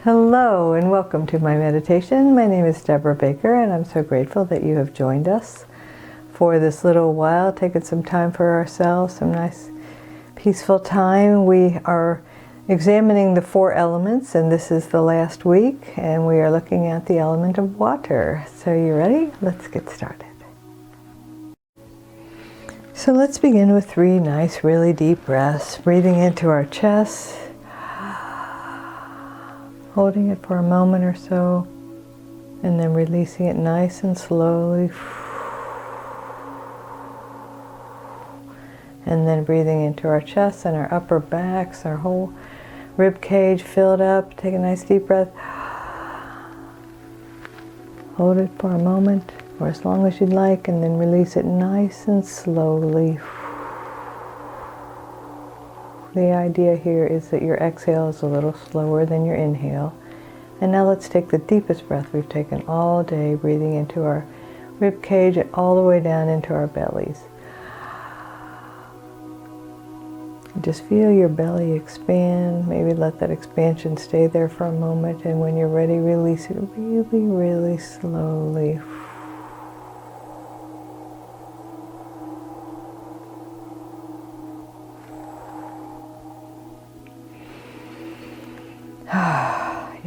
Hello and welcome to my meditation. My name is Debra Baker and I'm so grateful that you have joined us for this little while, taking some time for ourselves, some nice peaceful time. We are examining the 4 elements and this is the last week and we are looking at the element of water. So you ready? Let's get started. So let's begin with 3 nice, really deep breaths, breathing into our chest, holding it for a moment or so, and then releasing it nice and slowly. And then breathing into our chest and our upper backs, our whole rib cage filled up. Take a nice deep breath. Hold it for a moment, or as long as you'd like, and then release it nice and slowly. The idea here is that your exhale is a little slower than your inhale. And now let's take the deepest breath we've taken all day, breathing into our rib cage and all the way down into our bellies. Just feel your belly expand. Maybe let that expansion stay there for a moment, and when you're ready, release it really, really slowly.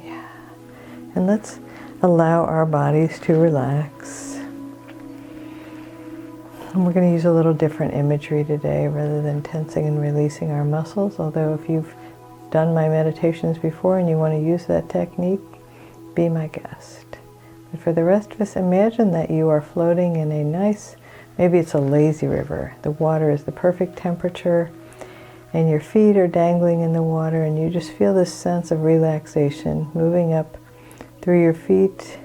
Yeah. And let's allow our bodies to relax. And we're going to use a little different imagery today rather than tensing and releasing our muscles. Although if you've done my meditations before and you want to use that technique, be my guest. But for the rest of us, imagine that you are floating in a nice, maybe it's a lazy river. The water is the perfect temperature and your feet are dangling in the water and you just feel this sense of relaxation moving up through your feet,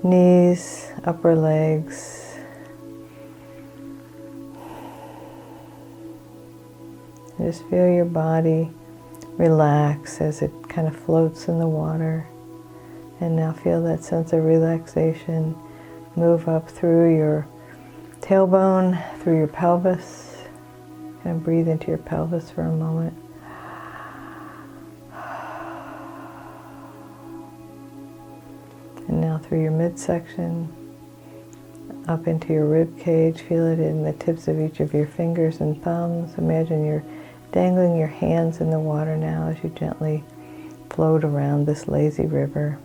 knees, upper legs. Just feel your body relax as it kind of floats in the water. And now feel that sense of relaxation move up through your tailbone, through your pelvis. Kind of breathe into your pelvis for a moment. And now through your midsection, up into your rib cage. Feel it in the tips of each of your fingers and thumbs. Imagine you're dangling your hands in the water now as you gently float around this lazy river.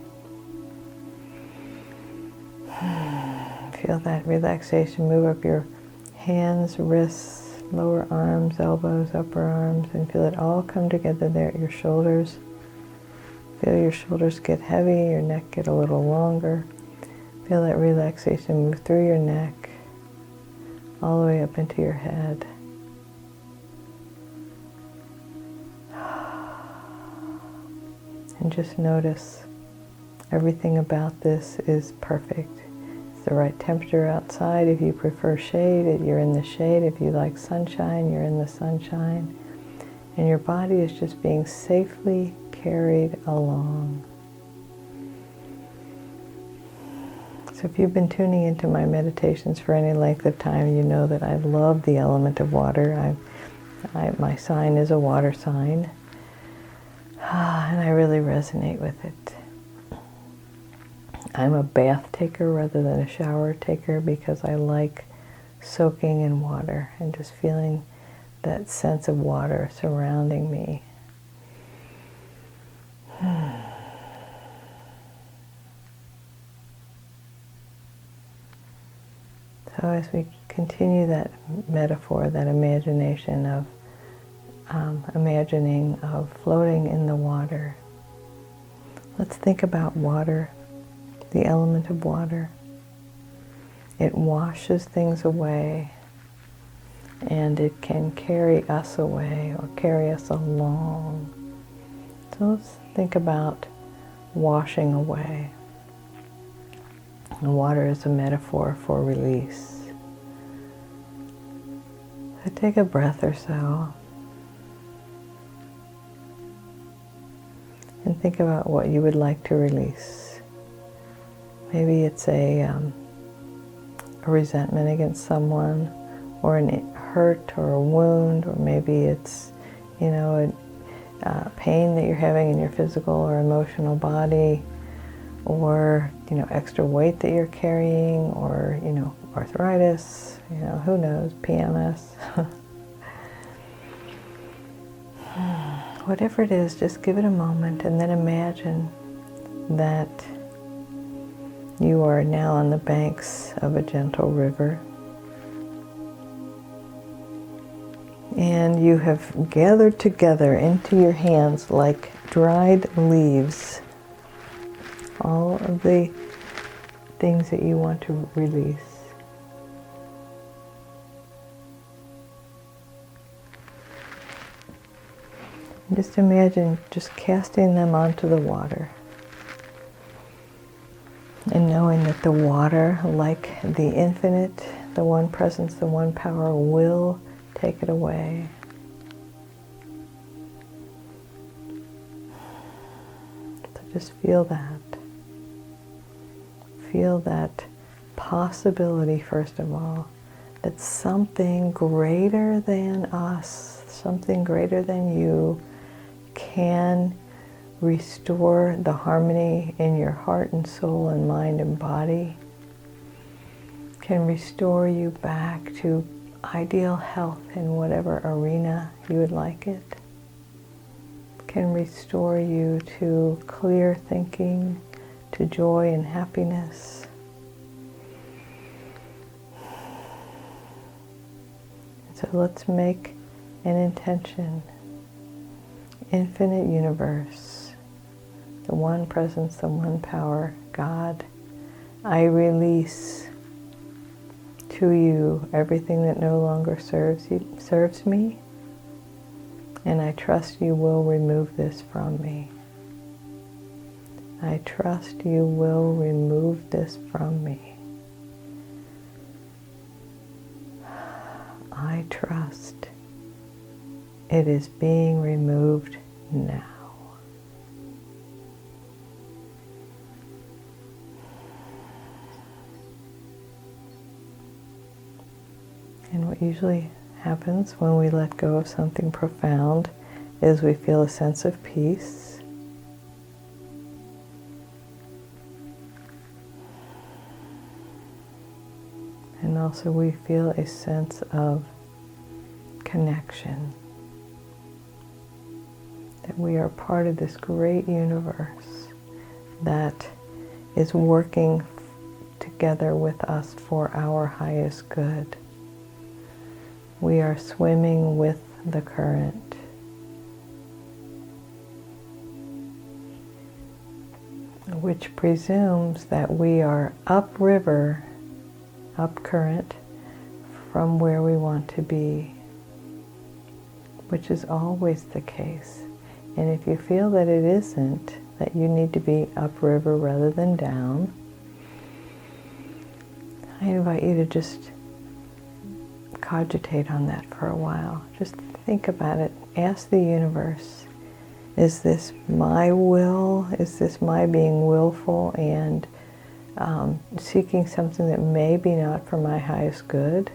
Feel that relaxation move up your hands, wrists, lower arms, elbows, upper arms, and feel it all come together there at your shoulders. Feel your shoulders get heavy, your neck get a little longer. Feel that relaxation move through your neck, all the way up into your head. And just notice everything about this is perfect. It's the right temperature outside. If you prefer shade, you're in the shade. If you like sunshine, you're in the sunshine. And your body is just being safely carried along. So if you've been tuning into my meditations for any length of time, you know that I love the element of water. My sign is a water sign. And I really resonate with it. I'm a bath taker rather than a shower taker because I like soaking in water and just feeling that sense of water surrounding me. So as we continue that metaphor, that imagination of imagining of floating in the water, let's think about water, the element of water. It washes things away, and it can carry us away or carry us along. So let's think about washing away. And water is a metaphor for release. So take a breath or so. And think about what you would like to release. Maybe it's a resentment against someone, or a hurt or a wound, or maybe it's, pain that you're having in your physical or emotional body, or extra weight that you're carrying, or arthritis, who knows, PMS. Whatever it is, just give it a moment and then imagine that you are now on the banks of a gentle river. And you have gathered together into your hands like dried leaves all of the things that you want to release. And just imagine just casting them onto the water. And knowing that the water, like the infinite, the one presence, the one power, will take it away. So just feel that. Feel that possibility, first of all, that something greater than us, something greater than you, can restore the harmony in your heart and soul and mind and body, can restore you back to ideal health in whatever arena you would like it, can restore you to clear thinking, to joy and happiness. So let's make an intention. Infinite universe, the one presence, the one power, God, I release to you everything that no longer serves me, and I trust you will remove this from me. I trust you will remove this from me. I trust it is being removed now. And what usually happens when we let go of something profound is we feel a sense of peace. And also we feel a sense of connection. That we are part of this great universe that is working together with us for our highest good. We are swimming with the current. Which presumes that we are upriver, up current, from where we want to be, which is always the case. And if you feel that it isn't, that you need to be upriver rather than down, I invite you to just cogitate on that for a while. Just think about it. Ask the universe, is this my will? Is this my being willful and seeking something that may be not for my highest good?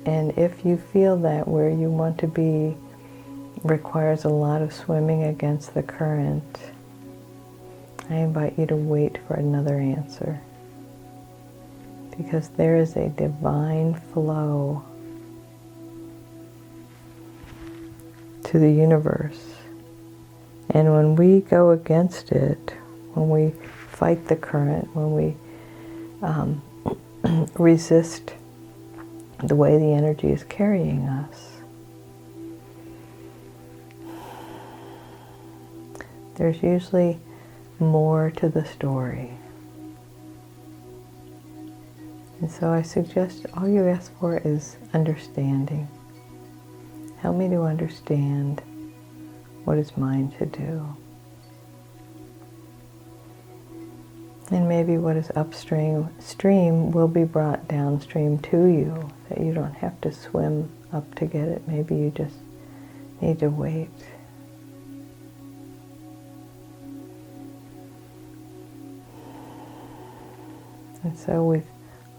And if you feel that where you want to be requires a lot of swimming against the current, I invite you to wait for another answer. Because there is a divine flow to the universe. And when we go against it, when we fight the current, when we resist the way the energy is carrying us, there's usually more to the story. And so I suggest all you ask for is understanding. Help me to understand what is mine to do. And maybe what is upstream will be brought downstream to you, that you don't have to swim up to get it. Maybe you just need to wait. And so we've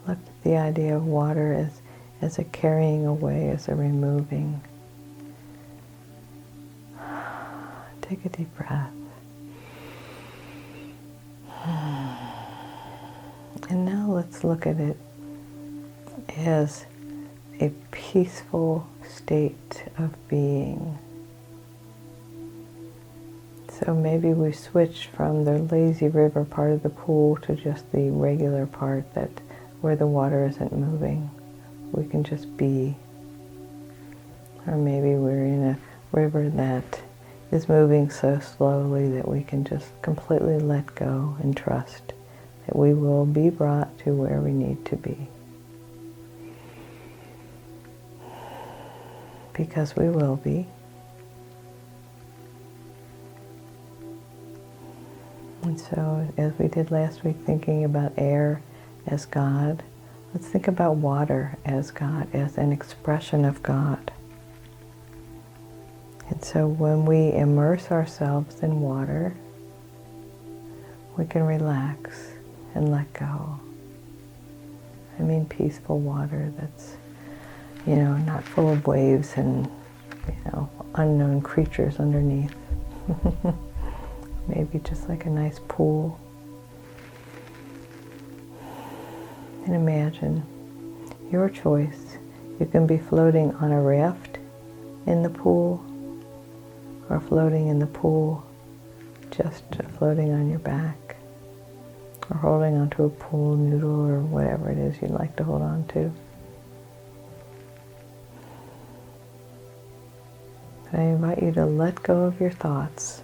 looked at the idea of water as a carrying away, as a removing. Take a deep breath. And now let's look at it as a peaceful state of being. So maybe we switch from the lazy river part of the pool to just the regular part where the water isn't moving. We can just be. Or maybe we're in a river that is moving so slowly that we can just completely let go and trust that we will be brought to where we need to be. Because we will be. And so, as we did last week, thinking about air as God, let's think about water as God, as an expression of God. And so when we immerse ourselves in water, we can relax and let go. I mean peaceful water that's, not full of waves and, unknown creatures underneath. Maybe just like a nice pool. And imagine your choice. You can be floating on a raft in the pool, or floating in the pool, just floating on your back, or holding onto a pool noodle or whatever it is you'd like to hold on to. I invite you to let go of your thoughts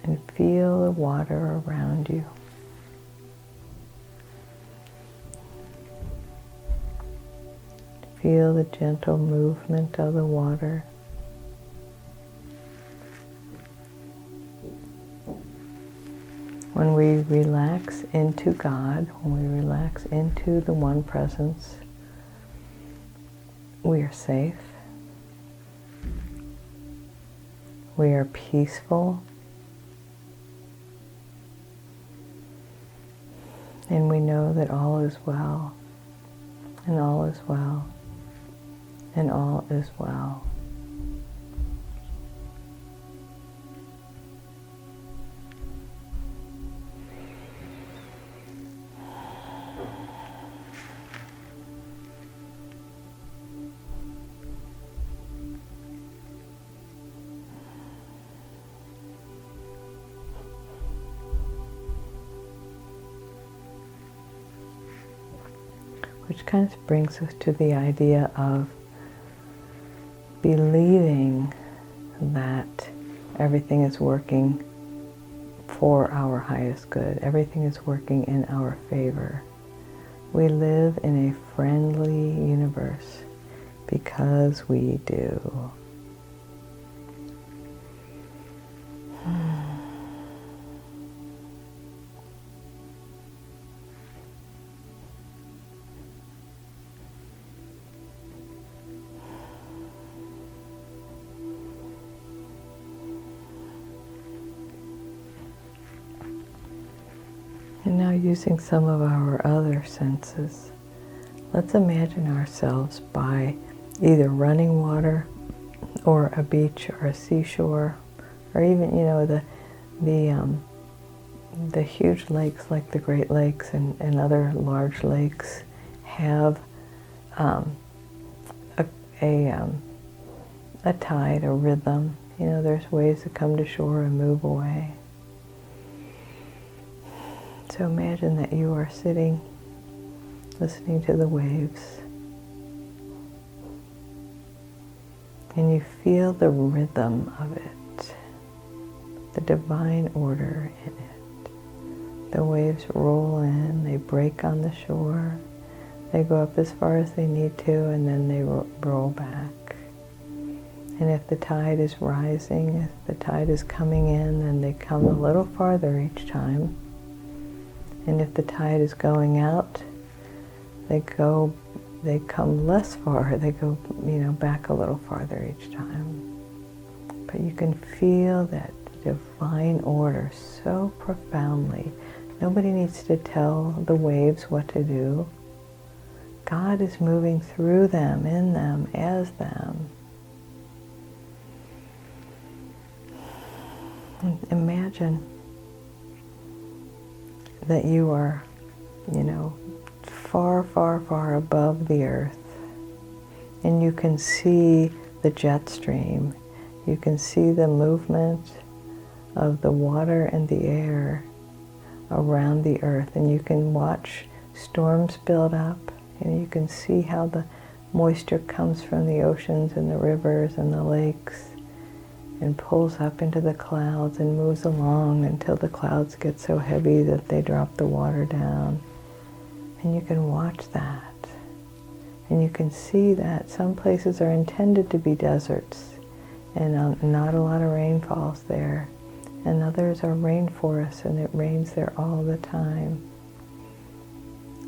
and feel the water around you. Feel the gentle movement of the water. When we relax into God, when we relax into the One Presence, we are safe. We are peaceful. And we know that all is well, and all is well, and all is well. Which kind of brings us to the idea of believing that everything is working for our highest good. Everything is working in our favor. We live in a friendly universe because we do. And now, using some of our other senses, let's imagine ourselves by either running water or a beach or a seashore, or even, the huge lakes like the Great Lakes and other large lakes have a tide, a rhythm. There's waves that come to shore and move away. So imagine that you are sitting, listening to the waves, and you feel the rhythm of it, the divine order in it. The waves roll in, they break on the shore, they go up as far as they need to, and then they roll back. And if the tide is rising, if the tide is coming in, then they come a little farther each time. And if the tide is going out, they come less far. They go, back a little farther each time. But you can feel that divine order so profoundly. Nobody needs to tell the waves what to do. God is moving through them, in them, as them. And imagine that you are, far, far, far above the earth. And you can see the jet stream. You can see the movement of the water and the air around the earth. And you can watch storms build up. And you can see how the moisture comes from the oceans and the rivers and the lakes and pulls up into the clouds and moves along until the clouds get so heavy that they drop the water down. And you can watch that. And you can see that some places are intended to be deserts and not a lot of rain falls there. And others are rainforests and it rains there all the time.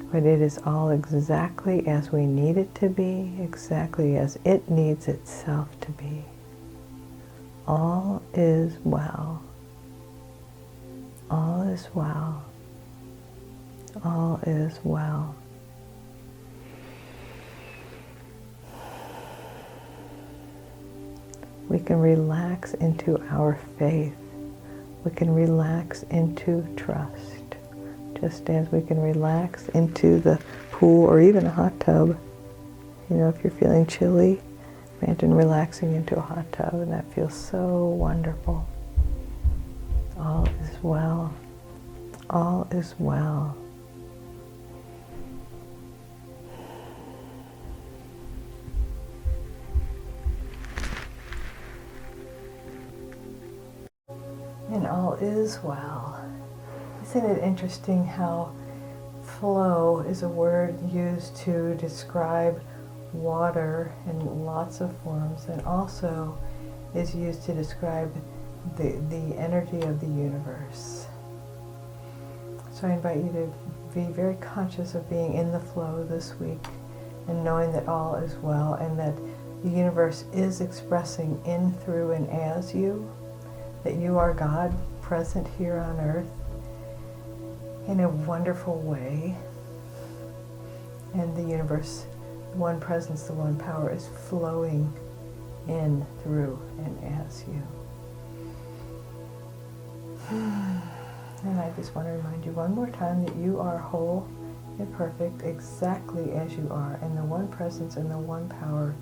But it is all exactly as we need it to be, exactly as it needs itself to be. All is well. All is well. All is well. We can relax into our faith. We can relax into trust. Just as we can relax into the pool or even a hot tub. If you're feeling chilly, imagine relaxing into a hot tub, and that feels so wonderful. All is well. All is well. And all is well. Isn't it interesting how flow is a word used to describe water in lots of forms, and also is used to describe the energy of the universe. So I invite you to be very conscious of being in the flow this week and knowing that all is well and that the universe is expressing in, through, and as you, that you are God present here on earth in a wonderful way. And the universe, the one presence, the one power is flowing in, through, and as you. And I just want to remind you one more time that you are whole and perfect exactly as you are, and the one presence and the one power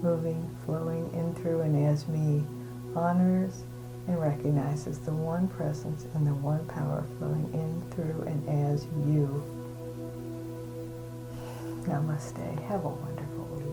moving, flowing in, through, and as me honors and recognizes the one presence and the one power flowing in, through, and as you. Namaste. Have a wonderful week.